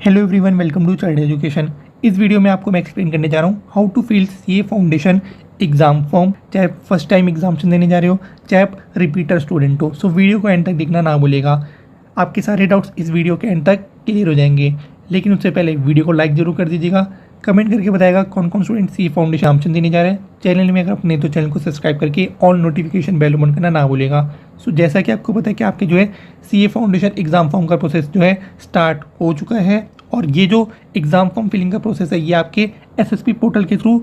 Hello everyone, welcome to child education. इस video में आपको मैं एक्सप्लेन करने जा रहा हूँ how to fill CA foundation exam form. चाहे फर्स्ट टाइम एग्जामिनेशन देने जा रहे हो, चाहे आप रिपीटर स्टूडेंट हो। सो वीडियो को एंड तक देखना ना भूलिएगा। आपके सारे डाउट्स इस वीडियो के एंड तक क्लियर हो जाएंगे। लेकिन उससे पहले वीडियो को लाइक जरूर कर दीजिएगा, कमेंट करके बताएगा कौन कौन स्टूडेंट सीए फाउंडेशन एग्जामिनेशन देने जा रहे हैं। चैनल में अगर अपने तो चैनल को सब्सक्राइब करके ऑल नोटिफिकेशन बेल ऑन करना ना भूलिएगा। सो जैसा कि आपको पता है कि आपके जो है सीए फाउंडेशन एग्जाम फॉर्म का प्रोसेस जो है स्टार्ट हो चुका है, और ये जो एग्ज़ाम फॉर्म फिलिंग का प्रोसेस है ये आपके एसएसपी पोर्टल के थ्रू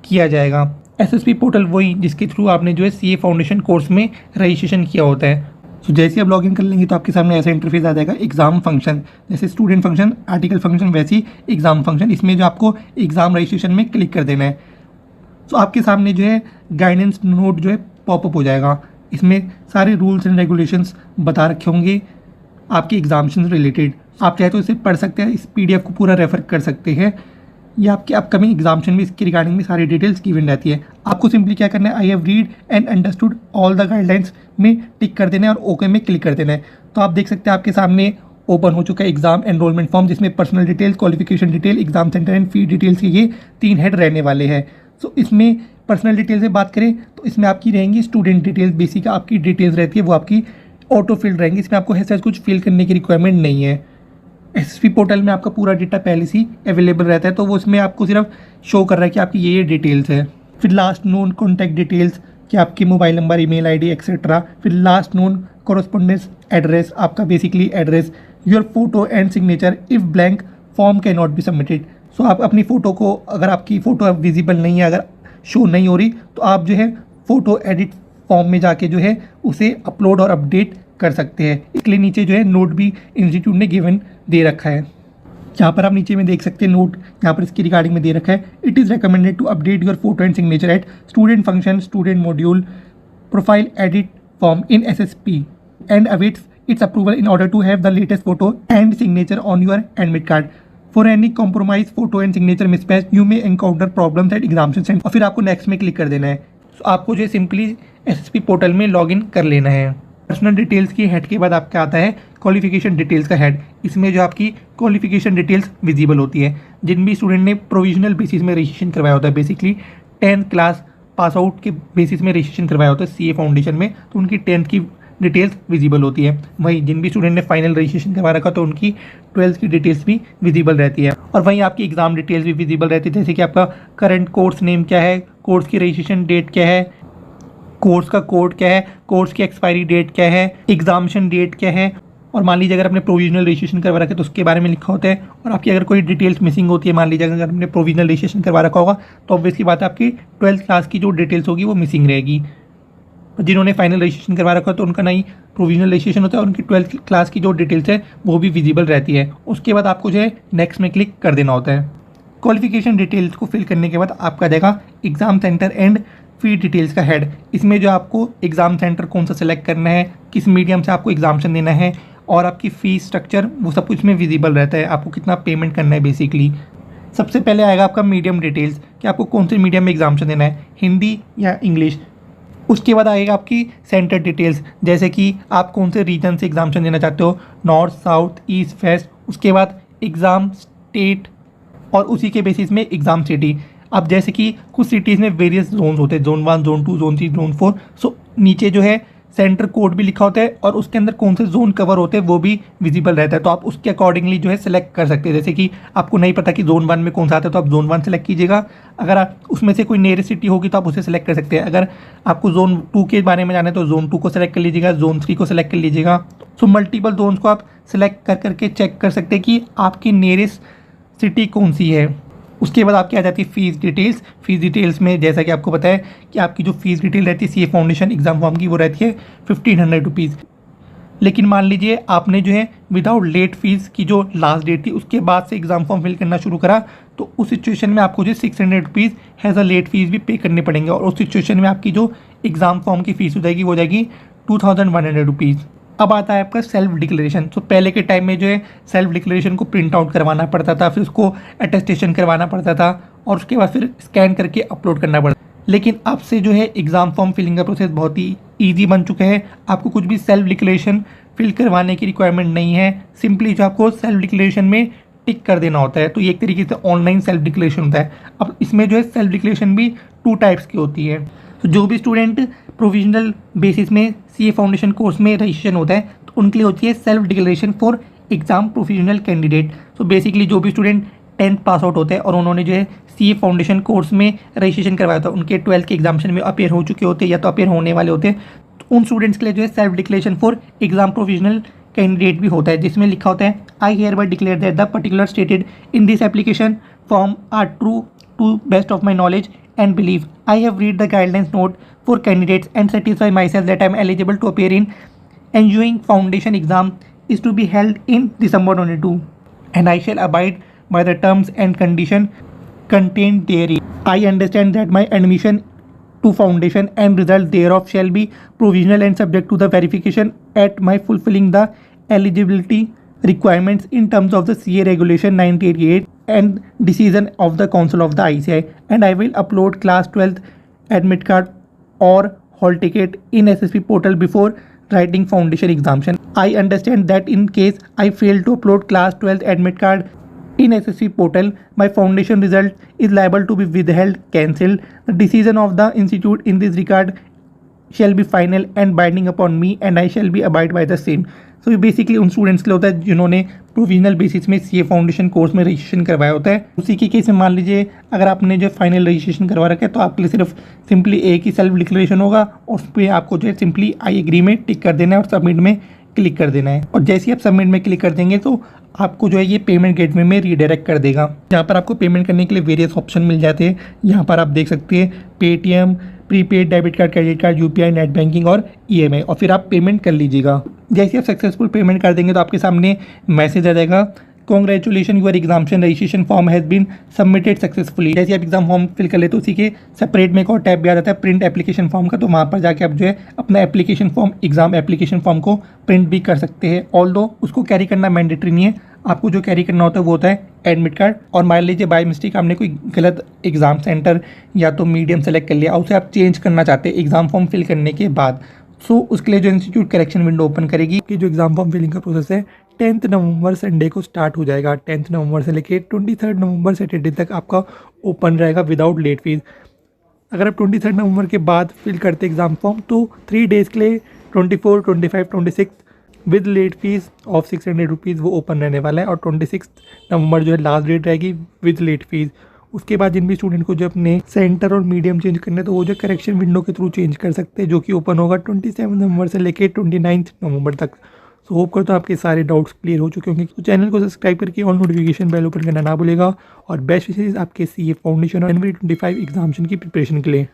किया जाएगा। एसएसपी पोर्टल वही जिसके थ्रू आपने जो है सीए फाउंडेशन कोर्स में रजिस्ट्रेशन किया होता है। तो जैसे आप लॉगिन कर लेंगे तो आपके सामने ऐसा इंटरफेस आ जाएगा। एग्जाम फंक्शन, जैसे स्टूडेंट फंक्शन, आर्टिकल फंक्शन, वैसे ही एग्जाम फंक्शन। इसमें जो आपको एग्जाम रजिस्ट्रेशन में क्लिक कर देना है तो आपके सामने जो है गाइडेंस नोट जो है पॉपअप हो जाएगा। इसमें सारे रूल्स एंड रेगुलेशंस बता रखे होंगे आपके एग्जामिनेशन से रिलेटेड। आप चाहे तो इसे पढ़ सकते हैं, इस पीडीएफ को पूरा रेफर कर सकते हैं। ये आपके अपकमिंग एग्जामिनेशन में इसके रिगार्डिंग में सारी डिटेल्स गिवन रहती है। आपको सिंपली क्या करना है, I have read and understood all the guidelines में टिक कर देना है और ओके में क्लिक कर देना है। तो आप देख सकते हैं आपके सामने ओपन हो चुका है एग्जाम एनरोलमेंट फॉर्म, जिसमें personal details, qualification detail, exam centre and fee details के ये 3 हेड रहने वाले हैं। सो इसमें पर्सनल डिटेल से बात करें तो इसमें आपकी रहेंगी स्टूडेंट डिटेल्स, बेसिक आपकी डिटेल्स रहती है वो आपकी ऑटो फिल्ड रहेंगी। इसमें आपको ऐसा कुछ फिल करने की रिक्वायरमेंट नहीं है। एसएसपी पोर्टल में आपका पूरा डेटा पहले से ही अवेलेबल रहता है, तो वो उसमें आपको सिर्फ शो कर रहा है कि आपकी ये डिटेल्स है। फिर लास्ट नोन कॉन्टैक्ट डिटेल्स कि आपके mobile number, email ID etcetera. फिर लास्ट नोन कॉरेस्पॉन्डेंस एड्रेस, आपका basically address. Your photo and signature if blank form can not be submitted. So आप अपनी फ़ोटो को, अगर आपकी फ़ोटो विजिबल नहीं है, अगर शो नहीं हो रही, तो आप जो है फ़ोटो एडिट फॉर्म में जाके जो है उसे अपलोड और अपडेट कर सकते हैं। इसलिए नीचे जो है नोट भी इंस्टीट्यूट ने गिवन दे रखा है। यहाँ पर आप नीचे में देख सकते हैं नोट, यहाँ पर इसकी रिगार्डिंग में दे रखा है। It is recommended to update your photo and signature at student function, student module, profile edit form in SSP and awaits its approval in order to have the latest photo and signature on your admit card. For any compromise photo and signature mismatch you may encounter problems at examination centre. और फिर आपको next में click कर देना है। तो आपको जो है सिंपली एसएसपी पोर्टल में लॉगिन कर लेना है। पर्सनल डिटेल्स की हेड के बाद आपका आता है क्वालिफिकेशन डिटेल्स का हेड। इसमें जो आपकी क्वालिफिकेशन डिटेल्स विजिबल होती है। जिन भी स्टूडेंट ने प्रोविजनल बेसिस में रजिस्ट्रेशन करवाया होता है, basically 10th class pass out के बेसिस में रजिस्ट्रेशन करवाया होता है सीए फाउंडेशन में, तो उनकी 10th की डिटेल्स विजिबल होती है। वहीं जिन भी स्टूडेंट ने फाइनल रजिस्ट्रेशन करवा रखा तो उनकी 12th की डिटेल्स भी विजिबल रहती है। और वहीं आपकी एग्जाम डिटेल्स भी विजिबल रहती है, जैसे कि आपका करंट कोर्स नेम क्या है, कोर्स की रजिस्ट्रेशन डेट क्या है, कोर्स का कोड क्या है, कोर्स की एक्सपायरी डेट क्या है, एग्जामिनेशन डेट क्या है। और मान लीजिए अगर आपने प्रोविजनल रजिस्ट्रेशन करवा रखा है तो उसके बारे में लिखा होता है। और आपकी अगर कोई डिटेल्स मिसिंग होती है, मान लीजिए अगर आपने प्रोविजनल रजिस्ट्रेशन करवा रखा होगा तो ऑब्वियस की बात है आपकी 12th क्लास की जो डिटेल्स होगी वो मिसिंग रहेगी। जिन्होंने फाइनल रजिस्ट्रेशन करवा रखा है तो उनका नहीं प्रोविजनल रजिस्ट्रेशन होता है और उनकी 12th क्लास की जो डिटेल्स है वो भी विजिबल रहती है। उसके बाद आपको जो है नेक्स्ट में क्लिक कर देना होता है। क्वालिफिकेशन डिटेल्स को फिल करने के बाद आपका देगा exam centre and fee details का हेड। इसमें जो आपको एग्ज़ाम सेंटर कौन सा सेलेक्ट करना है, किस मीडियम से आपको एग्जामिनेशन देना है और आपकी फ़ीस स्ट्रक्चर, वो सब कुछ में विजिबल रहता है। आपको कितना पेमेंट करना है बेसिकली। सबसे पहले आएगा आपका मीडियम डिटेल्स कि आपको कौन से मीडियम में एग्जामिनेशन देना है, हिंदी या इंग्लिश। उसके बाद आएगा आपकी सेंटर डिटेल्स, जैसे कि आप कौन से रीजन से एग्जामिनेशन देना चाहते हो, नॉर्थ, साउथ, ईस्ट, वेस्ट। उसके बाद एग्ज़ाम स्टेट और उसी के बेसिस में एग्ज़ाम सिटी। अब जैसे कि कुछ सिटीज़ में वेरियस जोन्स होते हैं, जोन 1, जोन 2, जोन 3, जोन 4। सो नीचे जो है सेंटर कोड भी लिखा होता है और उसके अंदर कौन से जोन कवर होते हैं वो भी विजिबल रहता है। तो आप उसके अकॉर्डिंगली जो है सेलेक्ट कर सकते हैं। जैसे कि आपको नहीं पता कि जोन 1 में कौन सा आता है तो आप जोन 1 सेलेक्ट कीजिएगा। अगर आप उसमें से कोई नियरेस्ट सिटी होगी तो आप उसे सेलेक्ट कर सकते हैं। अगर आपको जोन 2 के बारे में जाना है तो जोन 2 को सेलेक्ट कर लीजिएगा, जोन 3 को सेलेक्ट कर लीजिएगा। सो मल्टीपल जोन्स को आप सेलेक्ट कर करके चेक कर सकते हैं कि आपकी नियरेस्ट सिटी कौन सी है। उसके बाद आपकी आ जाती है फ़ीस डिटेल्स। फ़ीस डिटेल्स में जैसा कि आपको पता है कि आपकी जो फ़ीस डिटेल रहती है सीए फाउंडेशन एग्जाम फॉर्म की वो रहती है 1500 रुपीज़। लेकिन मान लीजिए आपने जो है विदाउट लेट फीस की जो लास्ट डेट थी उसके बाद से एग्जाम फॉर्म फिल करना शुरू करा, तो उस सिचुएशन में आपको जो 600 rupees has a late fees भी पे करने पड़ेंगे। और उस सिचुएशन में आपकी जो एग्ज़ाम फॉर्म की फ़ीस हो जाएगी वो हो जाएगी 2100 रुपीज़। अब आता है आपका सेल्फ डिक्लेरेशन। तो पहले के टाइम में जो है सेल्फ डिक्लेरेशन को प्रिंट आउट करवाना पड़ता था, फिर उसको अटेस्टेशन करवाना पड़ता था और उसके बाद फिर स्कैन करके अपलोड करना पड़ता। लेकिन अब से जो है एग्ज़ाम फॉर्म फिलिंग का प्रोसेस बहुत ही ईजी बन चुका है। आपको कुछ भी सेल्फ डिक्लेरेशन फिल करवाने की रिक्वायरमेंट नहीं है। सिंपली जो आपको सेल्फ डिक्लेरेशन में टिक कर देना होता है। तो ये एक तरीके से ऑनलाइन सेल्फ डिक्लेरेशन होता है। अब इसमें जो है सेल्फ डिक्लेरेशन भी 2 टाइप्स की होती है। तो जो भी स्टूडेंट प्रोविजनल बेसिस में सीए फाउंडेशन कोर्स में रजिस्ट्रेशन होता है तो उनके लिए होती है self declaration for exam provisional candidate. तो बेसिकली जो भी स्टूडेंट 10th पास आउट होते हैं और उन्होंने जो है सीए फाउंडेशन कोर्स में रजिस्ट्रेशन करवाया था, उनके 12th के एग्जामिनेशन में अपेयर हो चुके होते हैं या तो अपेयर होने वाले होते हैं, तो उन स्टूडेंट्स के लिए जो है self declaration for exam provisional candidate भी होता है, जिसमें लिखा होता है I hereby declare that the particular stated in this application form are true to best of my knowledge and belief. I have read the guidelines note for candidates and satisfy myself that I am eligible to appear in ensuing foundation exam is to be held in December 22 and I shall abide by the terms and condition contained therein. I understand that my admission to foundation and result thereof shall be provisional and subject to the verification at my fulfilling the eligibility requirements in terms of the CA regulation 1988 and decision of the council of the ICI, and I will upload class 12th admit card or hall ticket in SSP portal before writing foundation examination. I understand that in case I fail to upload class 12th admit card in SSP portal, my foundation result is liable to be withheld, cancelled. The decision of the institute in this regard shall be final and binding upon me and I shall be abide by the same. सो ये basically उन students के लिए होता है जिन्होंने provisional basis में CA foundation course में registration करवाया होता है। उसी के केस में मान लीजिए अगर आपने जो फाइनल रजिस्ट्रेशन करवा रखा है तो आपके लिए सिर्फ सिंपली एक ही सेल्फ डिक्लेरेशन होगा और उस पर आपको जो है सिंपली आई एग्री में टिक कर देना है और सबमिट में क्लिक कर देना है। और जैसे ही आप सबमिट में क्लिक कर देंगे तो आपको जो है ये पेमेंट गेटवे में रीडायरेक्ट कर देगा। यहाँ पर आपको पेमेंट करने के लिए वेरियस ऑप्शन मिल जाते हैं। यहाँ पर आप देख सकते हैं Paytm, prepaid debit card, credit card, UPI, net banking और ईएमआई, और फिर आप पेमेंट कर लीजिएगा। जैसे आप सक्सेसफुल पेमेंट कर देंगे तो आपके सामने मैसेज आ जाएगा congratulation your examination registration form has been submitted successfully. जैसे आप एग्जाम फॉर्म फिल कर लेते तो उसी के सेपरेट में एक और टैब भी आ जाता है प्रिंट एप्लीकेशन फॉर्म का, तो वहाँ पर जाके आप जो है अपना application form, exam application form को प्रिंट भी कर सकते हैं। ऑल्दो उसको कैरी करना मैंडेटरी नहीं है, आपको जो कैरी करना होता है वो होता है एडमिट कार्ड। और मान लीजिए बाय मिस्टेक आपने कोई गलत एग्जाम सेंटर या तो मीडियम सेलेक्ट कर लिया और उसे आप चेंज करना चाहते हैं एग्जाम फॉर्म फिल करने के बाद, सो उसके लिए जो इंस्टीट्यूट करेक्शन विंडो ओपन करेगी कि जो एग्जाम फॉर्म फिलिंग का प्रोसेस है 10th नवंबर संडे को स्टार्ट हो जाएगा। 10th नवंबर से लेके 23rd नवंबर सैटरडे तक आपका ओपन रहेगा विदाउट लेट फीस। अगर आप 23rd नवंबर के बाद फिल करते एग्जाम फॉर्म तो 3 डेज़ के लिए 24, 25, 26 with late fees of 600 rupees वो ओपन रहने वाला है और 26 नवंबर जो है लास्ट डेट रहेगी विद लेट फीस। उसके बाद जिन भी स्टूडेंट को जो अपने सेंटर और मीडियम चेंज करना है तो वो जो करेक्शन विंडो के थ्रू चेंज कर सकते हैं, जो कि ओपन होगा 27 नवंबर से लेकर 29 नवंबर तक। सो होप करता हूँ आपके सारे डाउट्स क्लियर हो चुके होंगे। तो चैनल को सब्सक्राइब करके ऑल नोटिफिकेशन बेल ओपन करना ना भूलेगा और बेस्ट विशेष आपके सीए फाउंडेशन और NVT 25 एग्जामिनेशन की प्रिपरेशन के लिए।